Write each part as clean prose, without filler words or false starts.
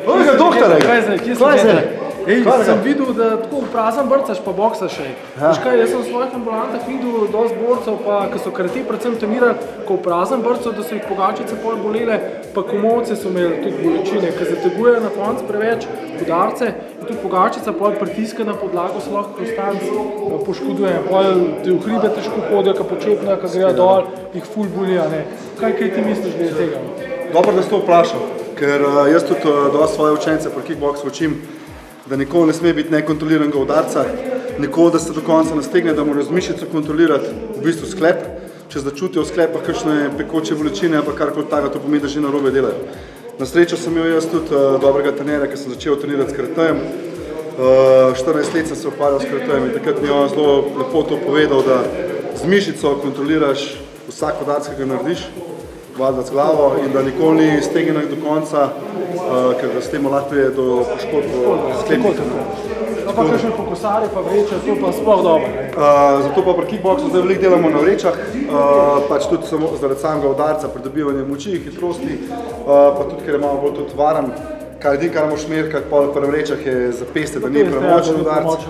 Ovega doktora. Kaj zdaj? Sem videl, da tako prazen brcaš pa boksaš še. Veš kaj, jaz sem v svojih ambulantah videl dosti borcev, pa ko so karate predvsem trenirali, ko v prazen brcav, da so jih pogačice pol bolele, pa komovce so imeli tudi bolečine, ko zategujejo na konc preveč udarce in tudi pogačica pol pritiska na podlago, se lahko konstanc poškoduje. Pol te v hribe težko hodijo, ko počepnejo, ko grejo dol, jih ful bolijo. Kaj ti misliš glede tega? Dobro, da si to vprašal, ker jaz tudi dosti svoje učence pri kickboksu učim, da nikoli ne sme biti nekontroliranega udarca, nikoli, da se do konca nastegne, da morajo z mišico kontrolirati v bistvu sklep. Če začutijo v sklepah kakšne pekoče bolečine, pa karkoli takega, to pomeni, da že narobe delajo. Na srečo sem imel jaz tudi dobrega trenerja, ker sem začel trenirati s karatejem. 14 let sem se ukvarjal s karatejem in takrat mi je on zelo lepo to povedal, da z mišico kontroliraš vsak udarc, ki ga narediš, valjda z glavo in da nikoli ni stegenek do konca, ker s tem lahko pride do poškodb sklepnikov. Pa kakšne fokusarje pa vreče, to pa sploh dobro. Zato pa pri kickboksu zdaj veliko delamo na vrečah, pač tudi samo zaradi samega udarca, pridobivanja moči, hitrosti, pa tudi ker je malo bolj tudi varen. Edino, kar moraš merkati pri vrečah je zapestje, da ni premočen udarc,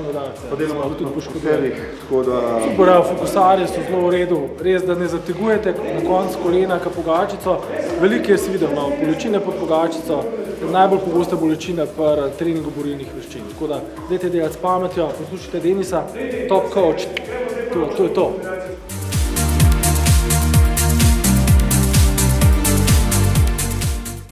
pa delamo tudi po škoderjih. Super, fokusarje so zelo v redu, res, da ne zategujete na konc kolena ka pogačico. Veliko je videl, bolečine pod pogačico, najbolj pogosta bolečina pri treningu borilnih veščin. Tako da, dajte delati s pametjo, poslušajte Denisa, top coach, to je to.